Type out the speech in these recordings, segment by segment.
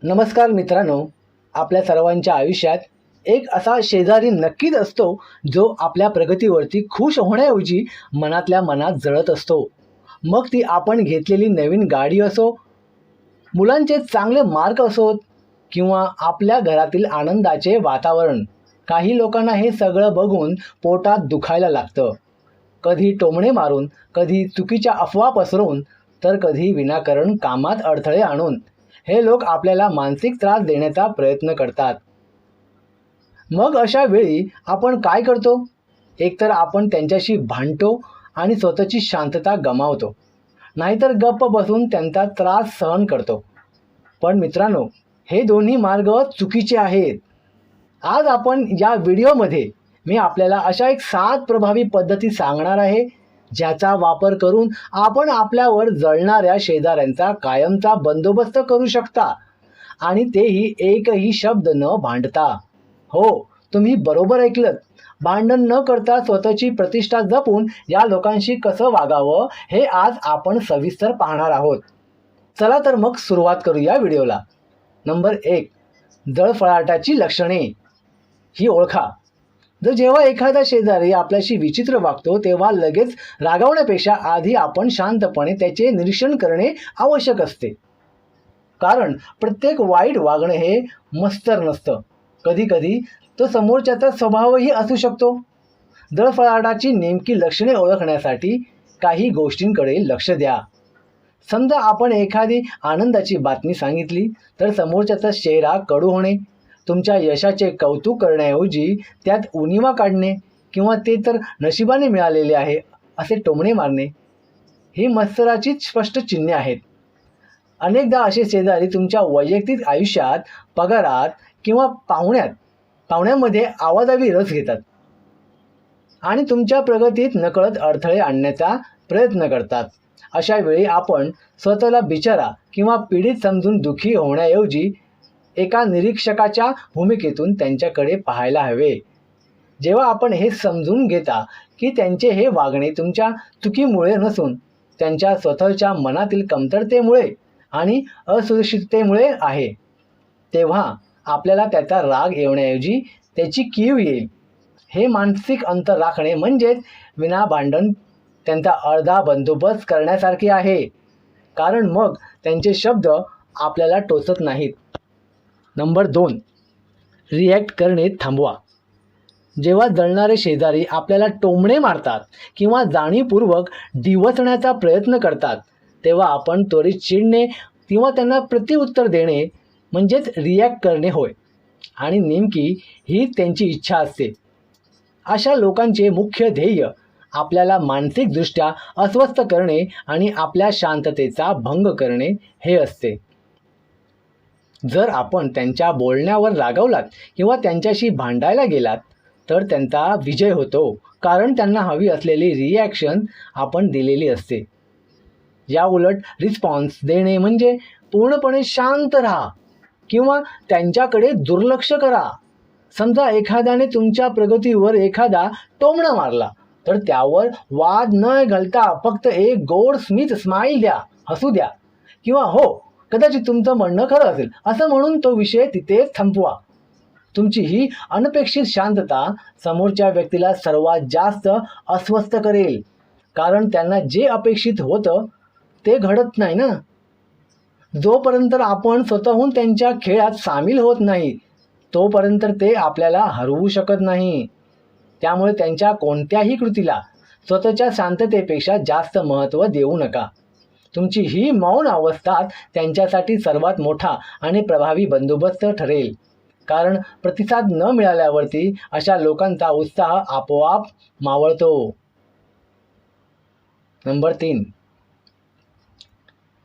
नमस्कार मित्रांनो, आपल्या सर्वांच्या आयुष्यात एक असा शेजारी नक्कीच असतो जो आपल्या प्रगतीवरती खुश होण्याऐवजी मनातल्या मनात जळत असतो. मग ती आपण घेतलेली नवीन गाडी असो, मुलांचे चांगले मार्क असोत किंवा आपल्या घरातील आनंदाचे वातावरण. काही लोकांना हे सगळं बघून पोटात दुखायला लागतं. कधी टोमणे मारून, कधी चुकीच्या अफवा पसरवून, तर कधी विनाकारण कामात अडथळे आणून हे लोक आपल्याला मानसिक त्रास देण्याचा प्रयत्न करतात. मग अशा वेळी आपण काय करतो? एकतर आपण त्यांच्याशी भांडतो आणि स्वतःची शांतता गमावतो, नाहीतर गप्प बसून त्यांचा त्रास सहन करतो. पण मित्रांनो, हे दोन्ही मार्ग चुकीचे आहेत. आज आपण या व्हिडिओमध्ये मी आपल्याला अशा एक 7 प्रभावी पद्धती सांगणार आहे, ज्याचा वापर करून आपण आपल्यावर जळणाऱ्या शेजाऱ्यांचा कायमचा बंदोबस्त करू शकता, आणि तेही एकही शब्द न भांडता. हो, तुम्ही बरोबर ऐकलत. भांडण न करता स्वतःची प्रतिष्ठा जपून या लोकांशी कसं वागावं हे आज आपण सविस्तर पाहणार आहोत. चला तर मग सुरुवात करूया व्हिडिओला. नंबर 1, जळफळाटाची लक्षणे ही ओळखा. जेव्हा एखादा शेजारी आपल्याशी विचित्र वागतो तेव्हा लगेच रागावण्यापेक्षा आधी आपण शांतपणे त्याचे निरीक्षण करणे आवश्यक असते. कारण प्रत्येक वाईट वागणं हे मत्सर नसतं. कधी कधी तो समोरच्याचा स्वभावही असू शकतो. जळफळाटाची नेमकी लक्षणे ओळखण्यासाठी काही गोष्टींकडे लक्ष द्या. समजा आपण एखादी आनंदाची बातमी सांगितली तर समोरच्याचा चेहरा कडू होणे, तुमच्या यशाचे कौतुक करण्याऐवजी त्यात उणिवा काढणे किंवा ते तर नशिबाने मिळालेले आहे असे टोमणे मारणे, ही मत्सराची स्पष्ट चिन्हे आहेत. अनेकदा असे शेजारी तुमच्या वैयक्तिक आयुष्यात, पगारात किंवा पाहुण्यामध्ये आवाजावी रस घेतात आणि तुमच्या प्रगतीत नकळत अडथळे आणण्याचा प्रयत्न करतात. अशा वेळी आपण स्वतःला बिचारा किंवा पीडित समजून दुःखी होण्याऐवजी एका निरीक्षकाच्या भूमिकेतून त्यांच्याकडे पाहायला हवे. जेव्हा आपण हे समजून घेता की त्यांचे हे वागणे तुमच्या चुकीमुळे नसून त्यांच्या स्वतःच्या मनातील कमतरतेमुळे आणि असुरक्षिततेमुळे आहे, तेव्हा आपल्याला त्याचा राग येण्याऐवजी त्याची कीव येईल. हे मानसिक अंतर राखणे म्हणजेच विना भांडण त्यांचा अर्धा बंदोबस्त करण्यासारखे आहे, कारण मग त्यांचे शब्द आपल्याला टोचत नाहीत. नंबर 2, रिॲक्ट करणे थांबवा. जेव्हा जळणारे शेजारी आपल्याला टोमणे मारतात किंवा जाणीवपूर्वक डिवचण्याचा प्रयत्न करतात तेव्हा आपण त्वरित चिडणे किंवा त्यांना प्रत्युत्तर देणे म्हणजेच रिॲक्ट करणे होय. आणि नेमकी ही त्यांची इच्छा असते. अशा लोकांचे मुख्य ध्येय आपल्याला मानसिकदृष्ट्या अस्वस्थ करणे आणि आपल्या शांततेचा भंग करणे हे असते. जर आपण त्यांच्या बोलण्यावर रागावलात किंवा त्यांच्याशी भांडायला गेलात तर त्यांचा विजय होतो, कारण त्यांना हवी असलेली रिॲक्शन आपण दिलेली असते. या उलट रिस्पॉन्स देणे म्हणजे पूर्णपणे शांत राहा किंवा त्यांच्याकडे दुर्लक्ष करा. समजा एखाद्याने तुमच्या प्रगतीवर एखादा टोमणा मारला तर त्यावर वाद न घालता फक्त एक गोड स्मित स्माईल द्या, हसू द्या किंवा हो, कदाचित तुमचं म्हणणं खरं असेल असं म्हणून तो विषय तिथेच थांबवा. तुमची ही अनपेक्षित शांतता समोरच्या व्यक्तीला सर्वात जास्त अस्वस्थ करेल, कारण त्यांना जे अपेक्षित होतं ते घडत नाही ना. जोपर्यंत आपण स्वतःहून त्यांच्या खेळात सामील होत नाही तोपर्यंत ते आपल्याला हरवू शकत नाही. त्यामुळे त्यांच्या कोणत्याही कृतीला स्वतःच्या शांततेपेक्षा जास्त महत्त्व देऊ नका. तुमची ही मौन अवस्था त्यांच्यासाठी सर्वात मोठा आणि प्रभावी बंदोबस्त ठरेल, कारण प्रतिसाद न मिळाल्यावरती अशा लोकांचा उत्साह आपोआप मावळतो. नंबर 3,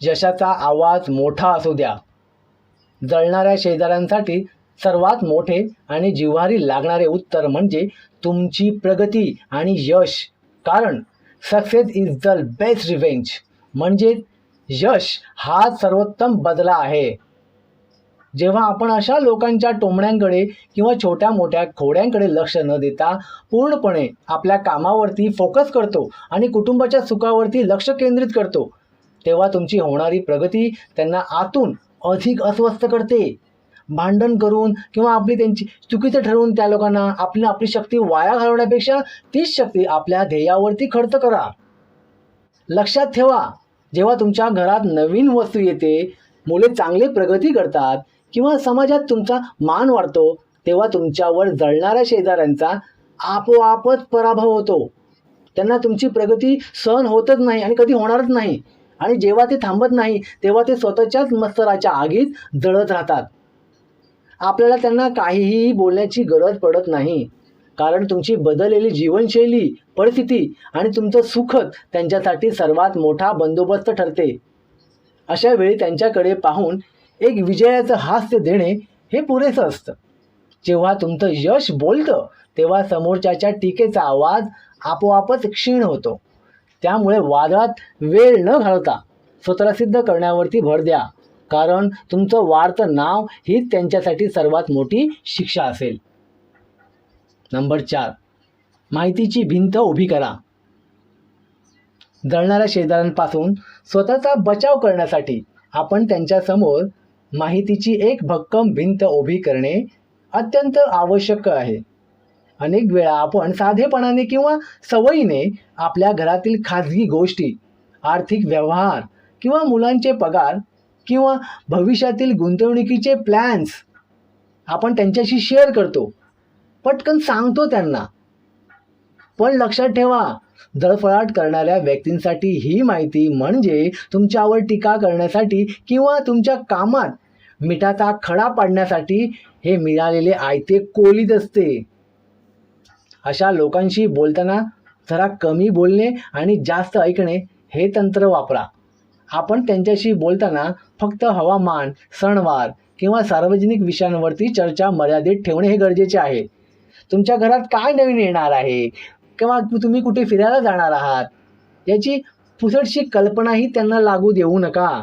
यशाचा आवाज मोठा असू द्या. जळणाऱ्या शेजाऱ्यांसाठी सर्वात मोठे आणि जिव्हारी लागणारे उत्तर म्हणजे तुमची प्रगती आणि यश, कारण success is the best revenge. म्हणजे यश हा सर्वोत्तम बदला आहे. जेव्हा आपण अशा लोकांच्या टोमण्यांकडे किंवा छोट्या मोठ्या खोड्यांकडे लक्ष न देता पूर्णपणे आपल्या कामावरती फोकस करतो आणि कुटुंबाच्या सुखावरती लक्ष केंद्रित करतो तेव्हा तुमची होणारी प्रगती त्यांना आतून अधिक अस्वस्थ करते. भांडण करून किंवा आपली त्यांची चुकीचं ठरवून त्या लोकांना आपली शक्ती वाया घालवण्यापेक्षा तीच शक्ती आपल्या ध्येयावरती खर्च करा. लक्षात ठेवा, जेव्हा तुमच्या घरात नवीन वस्तू येते, मुले चांगली प्रगती करतात किंवा समाजात तुमचा मान वाढतो, तेव्हा तुमच्यावर जळणाऱ्या शेजाऱ्यांचा आपोआपच पराभव होतो. त्यांना तुमची प्रगती सहन होतच नाही आणि कधी होणारच नाही. आणि जेव्हा ते थांबत नाही तेव्हा ते स्वतःच्याच मत्सराच्या आगीत जळत राहतात. आपल्याला त्यांना काहीही बोलण्याची गरज पडत नाही, कारण तुमची बदललेली जीवनशैली, परिस्थिती आणि तुमचं सुखच त्यांच्यासाठी सर्वात मोठा बंदोबस्त ठरते. अशा वेळी त्यांच्याकडे पाहून एक विजयाचं हास्य देणे हे पुरेसं असतं. जेव्हा तुमचं यश बोलतं तेव्हा समोरच्याच्या टीकेचा आवाज आपोआपच क्षीण होतो. त्यामुळे वादात वेळ न घालवता स्वतःला सिद्ध करण्यावरती भर द्या, कारण तुमचं वाढतं नाव हीच त्यांच्यासाठी सर्वात मोठी शिक्षा असेल. नंबर 4, माहितीची भिंत उभी करा. जळणाऱ्या शेजाऱ्यांपासून स्वतःचा बचाव करण्यासाठी आपण त्यांच्यासमोर माहितीची एक भक्कम भिंत उभी करणे अत्यंत आवश्यक आहे. अनेक वेळा आपण साधेपणाने किंवा सवयीने आपल्या घरातील खाजगी गोष्टी, आर्थिक व्यवहार किंवा मुलांचे पगार किंवा भविष्यातील गुंतवणुकीचे प्लॅन्स आपण त्यांच्याशी शेअर करतो, पटकन सांगतो त्यांना. पण लक्षात ठेवा, जळफळाट करणाऱ्या व्यक्तींसाठी ही माहिती म्हणजे तुमच्यावर टीका करण्यासाठी किंवा तुमच्या कामात मिठाचा खडा पाडण्यासाठी हे मिळालेले आयते कोलीत असते. अशा लोकांशी बोलताना जरा कमी बोलणे आणि जास्त ऐकणे हे तंत्र वापरा. आपण त्यांच्याशी बोलताना फक्त हवामान, सणवार किंवा सार्वजनिक विषयांवरती चर्चा मर्यादित ठेवणे हे गरजेचे आहे. तुमच्या घरात काय नवीन येणार आहे किंवा तुम्ही कुठे फिरायला जाणार आहात याची पुसटशी कल्पनाही त्यांना लागू देऊ नका.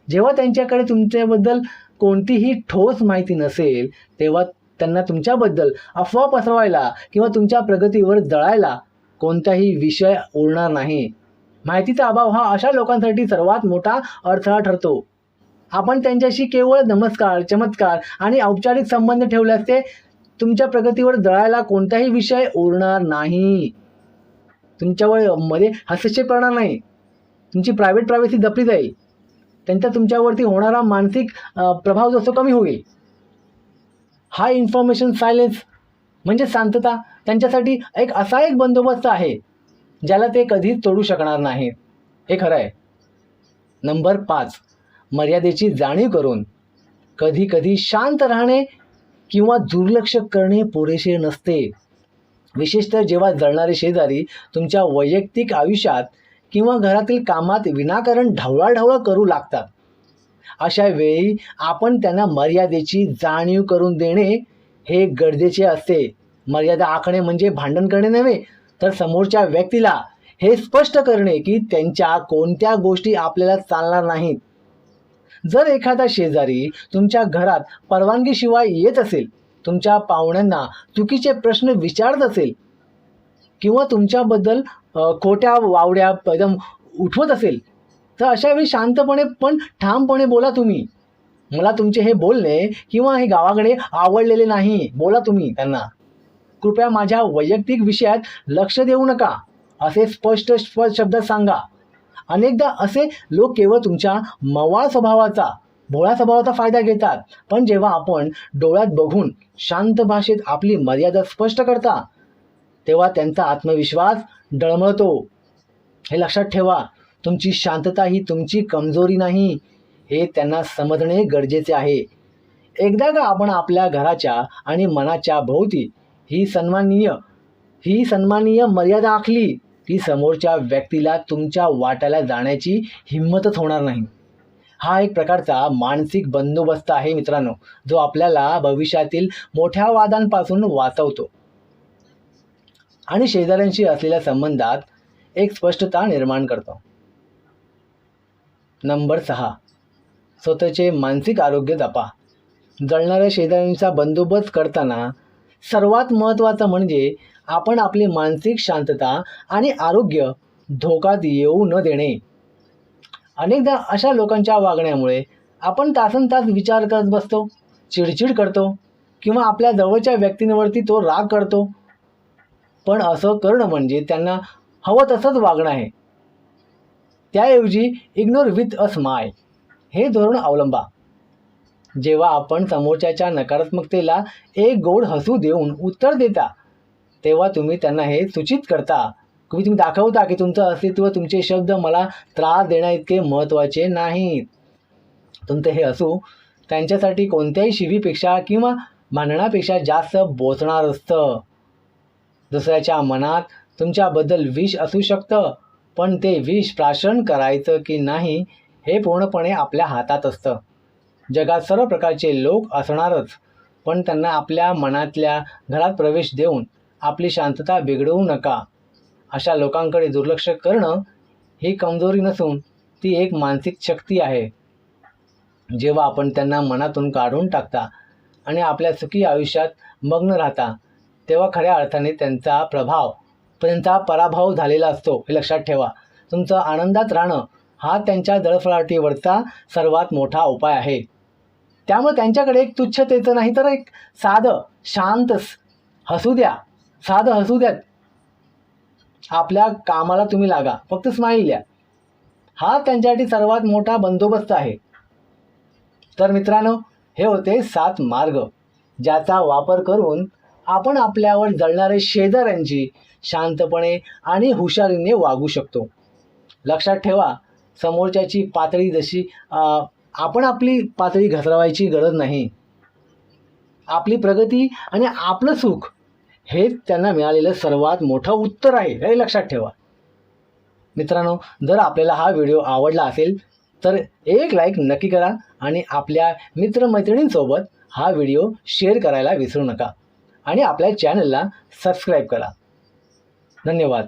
जेव्हा त्यांच्याकडे तुमच्याबद्दल कोणतीही ठोस माहिती नसेल तेव्हा त्यांना तुमच्याबद्दल अफवा पसरवायला किंवा तुमच्या प्रगतीवर जळायला कोणताही विषय उरणार नाही. माहितीचा अभाव हा अशा लोकांसाठी सर्वात मोठा अडथळा ठरतो. आपण त्यांच्याशी केवळ नमस्कार, चमत्कार आणि औपचारिक संबंध ठेवल्यास ते तुमच्या प्रगतीवर जळायला कोणताही विषय उरणार नाही. तुमच्यावर मध्ये हस्तक्षेप करणार नाही. तुमची प्रायव्हसी जपली जाईल. त्यांचा तुमच्यावरती होणारा मानसिक प्रभाव जसं कमी होईल. हाय इन्फॉर्मेशन सायलेन्स म्हणजे शांतता त्यांच्यासाठी असा एक बंदोबस्त आहे ज्याला ते कधीच तोडू शकणार नाहीत. हे खरं आहे. नंबर 5, मर्यादेची जाणीव करून कधी कधी शांत राहणे किंवा दुर्लक्ष करणे पुरेसे नसते. विशेषतः जेव्हा जळणारे शेजारी तुमच्या वैयक्तिक आयुष्यात किंवा घरातील कामात विनाकारण ढवळाढवळ करू लागतात. अशा वेळी आपण त्यांना मर्यादेची जाणीव करून देणे हे गरजेचे असते. मर्यादा आखणे म्हणजे भांडण करणे नव्हे, तर समोरच्या व्यक्तीला हे स्पष्ट करणे की त्यांच्या कोणत्या गोष्टी आपल्याला चालणार नाहीत. जर एखादा शेजारी तुमच्या घरात परवानगीशिवाय येत असेल, तुमच्या पाहुण्यांना चुकीचे प्रश्न विचारत असेल किंवा तुमच्याबद्दल खोट्या वावड्या एकदम उठवत असेल, तर अशा वेळी शांतपणे पण ठामपणे बोला तुम्ही. मला तुमचे हे बोलणे किंवा हे गावाकडे आवडलेले नाही. बोला तुम्ही त्यांना. कृपया माझ्या वैयक्तिक विषयात लक्ष देऊ नका असे स्पष्ट शब्दात सांगा. अनेकदा असे लोक केवळ तुमच्या मवाळ स्वभावाचा, भोळ्या स्वभावाचा फायदा घेतात. पण जेव्हा आपण डोळ्यात बघून शांत भाषेत आपली मर्यादा स्पष्ट करता तेव्हा त्यांचा आत्मविश्वास डळमळतो. हे लक्षात ठेवा. तुमची शांतता ही तुमची कमजोरी नाही हे त्यांना समजणे गरजेचे आहे. एकदा का आपण आपल्या घराच्या आणि मनाच्या भोवती ही सन्माननीय मर्यादा आखली की समोरच्या व्यक्तीला तुमच्या वाट्याला जाण्याची हिंमतच होणार नाही. हा एक प्रकारचा मानसिक बंदोबस्त आहे मित्रांनो, जो आपल्याला भविष्यातील मोठ्या वादांपासून वाचवतो आणि शेजाऱ्यांशी असलेल्या संबंधात एक स्पष्टता निर्माण करतो. नंबर 6, स्वतःचे मानसिक आरोग्य जपा. जळणाऱ्या शेजाऱ्यांचा बंदोबस्त करताना सर्वात महत्त्वाचं म्हणजे आपण आपली मानसिक शांतता आणि आरोग्य धोक्यात येऊ न देणे. अनेकदा अशा लोकांच्या वागण्यामुळे आपण तासनतास विचार करत बसतो, चिडचिड करतो किंवा आपल्या जवळच्या व्यक्तींवरती तो राग करतो. पण असं करणं म्हणजे त्यांना हवं तसंच वागणं आहे. त्याऐवजी इग्नोर विथ अ स्माईल हे धोरण अवलंबा. जेव्हा आपण समोरच्याच्या नकारात्मकतेला एक गोड हसू देऊन उत्तर देता, तेव्हा तुम्ही त्यांना हे सूचित करता, तुम्ही दाखवता की तुमचं अस्तित्व, तुमचे शब्द मला त्रास देण्या इतके महत्त्वाचे नाहीत. तुमचं हे हसू त्यांच्यासाठी कोणत्याही शिवीपेक्षा किंवा भांडणापेक्षा जास्त बोचणार असतं. दुसऱ्याच्या मनात तुमच्याबद्दल विष असू शकतं, पण ते विष प्राशन करायचं की नाही हे पूर्णपणे आपल्या हातात असतं. जगात सर्व प्रकारचे लोक असणारच, पण त्यांना आपल्या मनातल्या घरात प्रवेश देऊन आपली शांतता बिघडवू नका. अशा लोकांकडे दुर्लक्ष करणं ही कमजोरी नसून ती एक मानसिक शक्ती आहे. जेव्हा आपण त्यांना मनातून काढून टाकता आणि आपल्या सुखी आयुष्यात मग्न राहता, तेव्हा खऱ्या अर्थाने त्यांचा पराभव झालेला असतो हे लक्षात ठेवा. तुमचं आनंदात राहणं हा त्यांच्या जळफळाटीवरचा सर्वात मोठा उपाय आहे. त्यामुळे त्यांच्याकडे एक तुच्छतेचं नाही तर एक साधं शांत हसू द्या. साधं हसू द्या. आपल्या कामाला तुम्ही लागा, फक्त स्माईल द्या. हा त्यांच्यासाठी सर्वात मोठा बंदोबस्त आहे. तर मित्रांनो, हे होते 7 मार्ग ज्याचा वापर करून आपण आपल्यावर जळणारे शेजाऱ्यांची शांतपणे आणि हुशारीने वागू शकतो. लक्षात ठेवा, समोरच्याची पातळी जशी आपण आपली पातळी घसरवायची गरज नाही. आपली प्रगती आणि आपलं सुख हे त्यांना मिळालेलं सर्वात मोठं उत्तर आहे, हे लक्षात ठेवा. मित्रांनो, जर आपल्याला हा व्हिडिओ आवडला असेल तर एक लाईक नक्की करा आणि आपल्या मित्रमैत्रिणींसोबत हा व्हिडिओ शेअर करायला विसरू नका आणि आपल्या चॅनलला सबस्क्राईब करा. धन्यवाद.